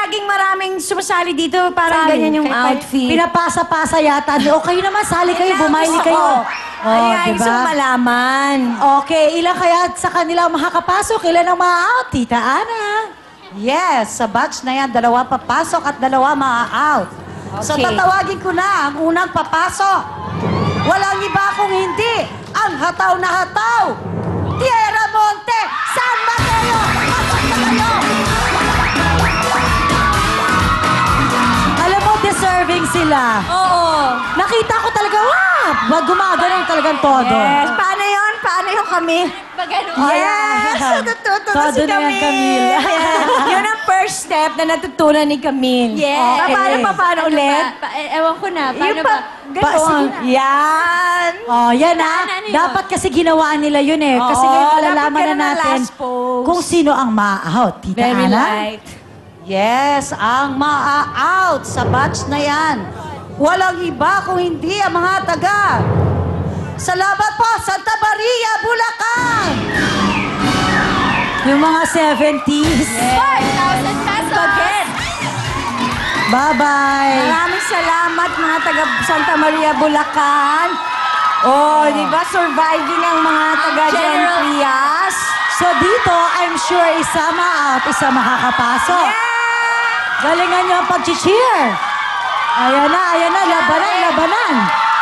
laging maraming sumasali dito? Parang ganyan yung outfit. Pinapasa-pasa yata. O kayo naman, sali kayo, bumaili kayo. Ay, gusto ko malaman. Okay, ilan kaya sa kanila ang makakapasok? Ilan ang ma-out? Tita Ana. Yes, sa batch na yan, 2 papasok at 2 ma-out. So Okay. tatawagin ko na ang unang papasok. Walang iba kung hindi ang hataw na hataw. Tierra Monte, San Mateo. Pasok na kayo. Alam mo, deserving sila. Oo. Nakita ko talaga, wow! Gumagano'n talagang todo. Yes. Paano yun? Paano yung kami? Yes! Natututo na Todo si na yan, Camille. Camille. Yes. Yun ang first step na natutunan ni Camille. Yes. Okay. Paano ulit? Ewan ko na. Paano Yung ba? Ganon. Yan. Oh, yan ha. Ano yun? Dapat kasi ginawa nila yun eh. Kasi Oo, ngayon dapat malalaman na ganun ang natin last pose. kung sino ang ma-out. Tita Very Ana? light. Yes, ang ma-out sa batch na yan. Walang iba kung hindi ang mga taga. Salamat po, Santa Maria, Bulacan! Yung mga 70s. 4,000 pesos. Again. Bye-bye. Maraming salamat mga taga Santa Maria, Bulacan. Oh, di ba? Surviving ang mga taga Jen General. Frias. So dito, I'm sure isa ma-out, isa makakapasok. Galingan nyo ang pag-cheer. Ayan na, labanan.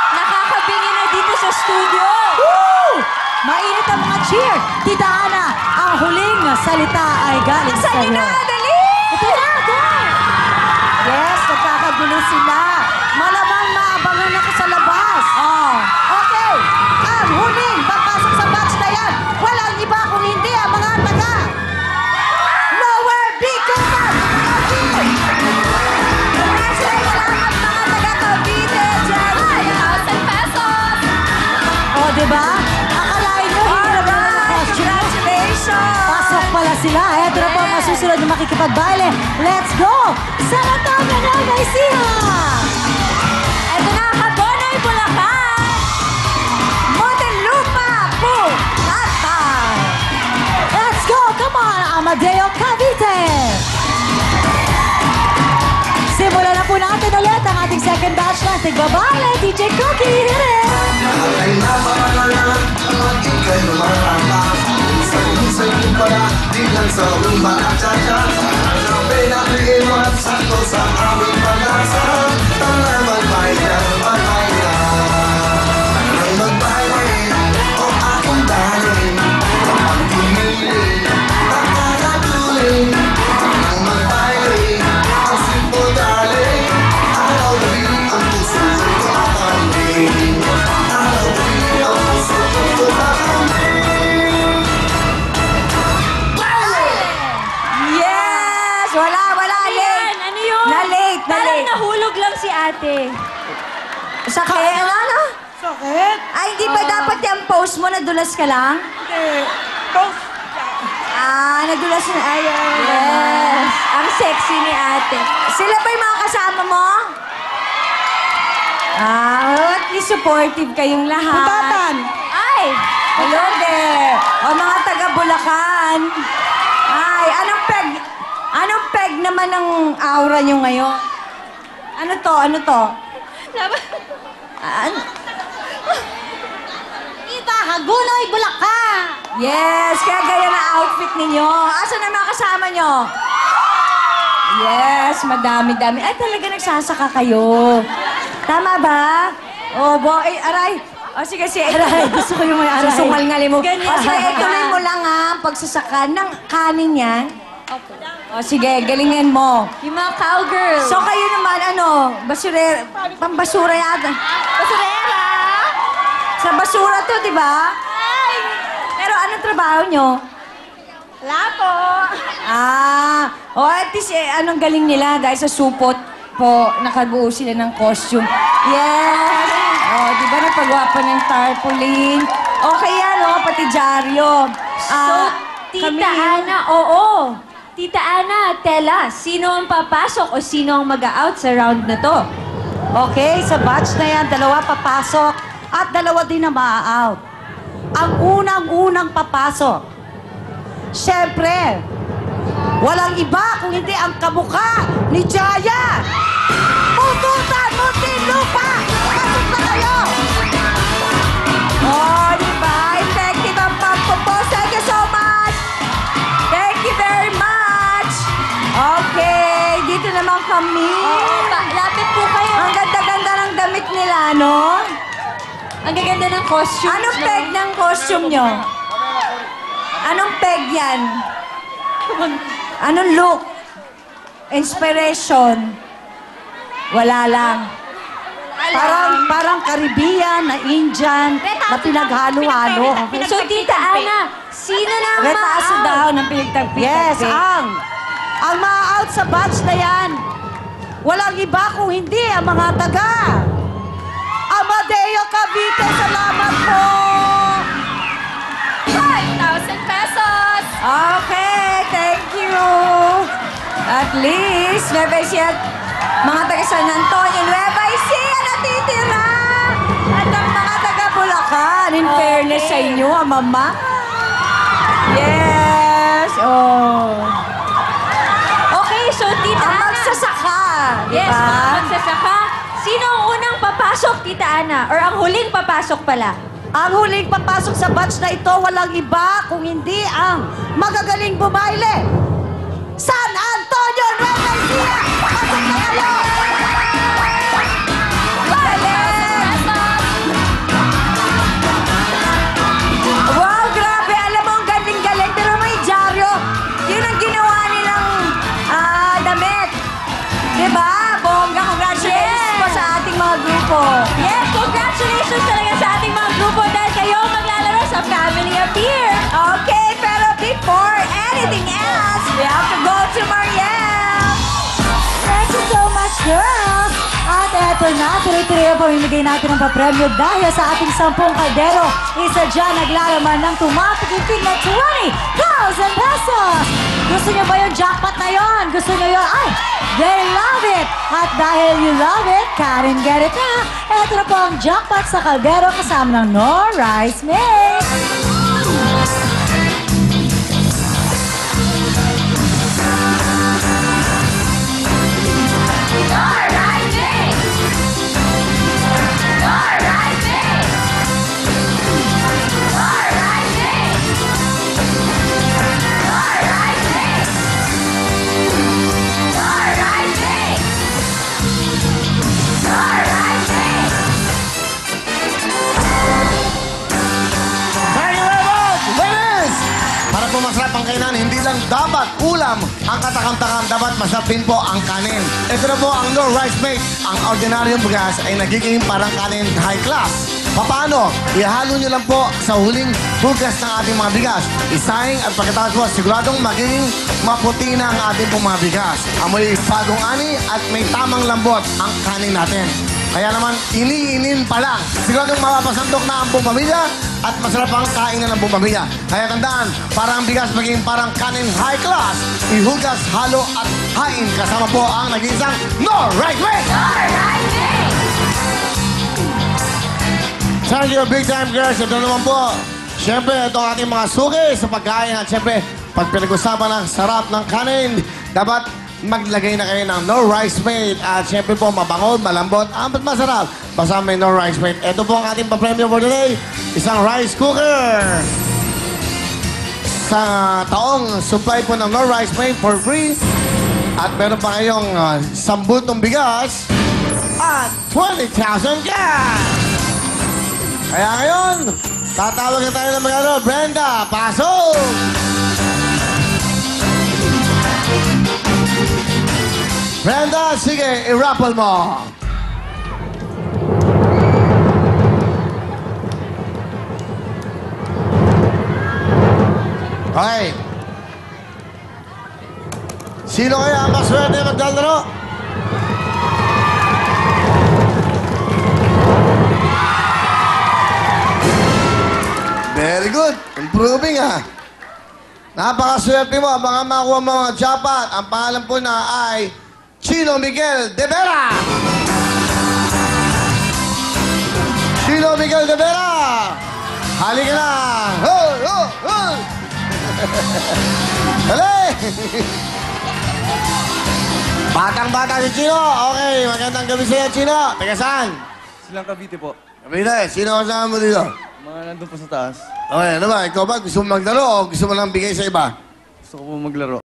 Nakakabingi na dito sa studio. Woo! Mainit ang mga cheer. Tita Ana, ang huling salita ay galing sa Saan iyo. na? Dali! Ito na, go! Yes, nagkakagulo sila. Malamang maabangan ako sa labas. Oh. Okay, ang huling papasok sa batch na yan. Walang iba kung hindi ang mga taga. Nowhere Bicol! Congratulations mga taga Cavite, Jen Frias. 5,000 pesos. O, diba? Akalain nyo, hindi na ba Alright, congratulations! pasok pala sila. Eto na po ang masusunod na makikipagbaile. Let's go! Sa Matang na Naisiya! Ito na, Hagonoy, Bulacan! Montelupa, Pulatan! Let's go! Come on, Amadeo Cavite! Simulan na po natin ulit ang ating second batch na Tigbabaile, DJ Cookie! Hit it! Ay napakalalang ang ikay lumarata Isang-isang kumpara, di lang sa rumba at cha-cha Ang pinag-iwan, sakto sa aming pag-asa Tala magbayad, Ang magbayad, o akong dali Ang pinili, nakakatuloy Ang magbayad, ang simple dali Araw-gabi ang puso ko akambing Yes! Wala, late! Ano yun? Na-late. Parang nahulog lang si ate. Sakit? Ano? Sakit? Ay, di ba dapat yung post mo, nadulas ka lang? Nadulas na. Ayun. Yes. Ang sexy ni ate. Sila ba yung mga kasama mo? At least supportive kayong lahat. Putatan! Ay! Hello there! O mga taga Bulacan. Ay, anong peg naman ang aura nyo ngayon? Ano to? Tita Hagunoy, Bulacan! Yes, kaya gaya na outfit ninyo. Asan ang mga kasama nyo? Yes, madami-dami. Ay, talaga nagsasaka kayo. Tama ba? Aray. O sige, Aray, gusto ko yung may aray. Susungal-ngali mo. Ganyan. O sige, ituloy mo lang ang pagsasaka ng kanin yan. O sige, galingan mo. Yung mga cowgirl. So kayo naman, pambasura yata. basurera! Sa basura to, di ba? Ay! Pero anong trabaho nyo? Wala po. At least, anong galing nila dahil sa supot po, nakabuo sila ng costume. Yes! Di ba napagawa pa ng tarpaulin? Okay yan, pati dyaryo. So, Tita Ana, oo. Tita Ana, tell us, sino ang papasok o sino ang mag-out sa round na to? Okay, sa batch na yan, 2 papasok at 2 din na ma-out. Ang unang-unang papasok, syempre, Walang iba kung hindi ang kamukha ni Jaya. Pututan, Muntinlupa! Pasok na kayo! Oh, di ba? Effective ang pagpupos. Thank you so much. Thank you very much. Okay, dito naman kami. Lapit po kayo. Ang ganda-ganda ng damit nila, no? Ang gaganda ng costume. Anong peg ng costume nyo? Anong peg yan? Anong look? Inspiration? Wala lang. Parang Caribbean na Indian na pinaghalo-halo. So, Tita Ana, sino na ang Retaso ma-out? daw ng pinagtagpitagpit. Yes, ang ma-out sa batch na yan, walang iba kung hindi ang mga taga Amadeo Cavite. Salamat po! 5,000 pesos! Okay, thank you. At least, Nueva Ecija, mga taga San Antonio, Nueva Ecija natitira. At ang mga taga Bulacan, in fairness sa inyo, mama. Yes, oh. Okay, so Tita Ang Ana. magsasaka, di Yes, ba? mga magsasaka. Sino ang unang papasok, Tita Ana? Or ang huling papasok pala? Ang huling papasok sa batch na ito, walang iba kung hindi ang magagaling bumaile. San Antonio, Nueva Ecija! Pasok na kayo! Wow, grabe. Alam mo, ang galing-galing. Pero may dyaryo. Yun ang ginawa nilang damit. Diba? Bongga, congratulations po sa ating mga grupo. Yes, congratulations talaga sa ating mga grupo dahil kayo ang maglalaro sa Family Appear. Okay, pero before anything else, we have to go to Marielle. Thank you so much, girls! At eto na, tuloy-tuloy ang pamimigay natin ng papremyo dahil sa ating 10 kaldero, isa dyan naglalaman ng tumating na 20,000 pesos! Gusto niyo ba yung jackpot na yon? Gusto niyo yun? Ay, they love it! At dahil you love it, Karen, get it na! Eto na po ang jackpot sa kaldero kasama ng No Rice Mix! Thank you very much, ladies! Para po masarap ang kainan, hindi lang dapat ulam ang katakam-takam, dapat masarap din po ang kanin. Ito na po ang No Rice Mate. Ang ordinaryong bigas ay nagiging parang kanin high class. Paano? Ihalo nyo lang po sa huling hugas ng ating mga bigas. Isaing at pagkatapos po, siguradong magiging maputi na ang ating pong mga bigas. Amoy bagong ani at may tamang lambot ang kanin natin. Kaya naman, iniinin pa lang. Siguradong mapapasandok na ang buong pamilya at masarap ang kainan ng buong pamilya. Kaya tandaan, para ang bigas maging parang kanin high class, ihugas, halo at hain. Kasama po ang nag-iisang No Rice Mate! Thank you, big time girls. Ito naman po. Siyempre, ito ang ating mga suki sa pagkain. At siyempre, pag pinag-usapan ng sarap ng kanin, dapat maglagay na kayo ng No Rice Mate. At siyempre po, mabango, malambot, amat masarap. Basta may No Rice Mate. Ito po ang ating pa-premium for today. Isang rice cooker. Sa taong supply po ng No Rice Mate for free. At meron pa kayong 10 bultong bigas at 20,000 cash. Kaya ngayon, tatawag na tayo ng mga Brenda, pasok! Brenda, sige, i-raffle mo. Okay. Sino kaya ang maswerte maglalaro? Very good. Improving, ha? Napakaswerte mo. Baka makuha mo mga jackpot. Ang pangalan po na ay Chino Miguel de Vera. Chino Miguel de Vera. Halika na. Ho, ho, ho. Dali. Batang-bata si Chino. Okay, magandang gabi sa'yo, Chino. Taga saan? Silang Cavite po. Cavite, sino kasama mo dito? Mga nandun po sa taas. Okay, ano ba? Ikaw ba? Gusto mo maglaro o gusto mo lang bigay sa iba? Gusto ko po maglaro.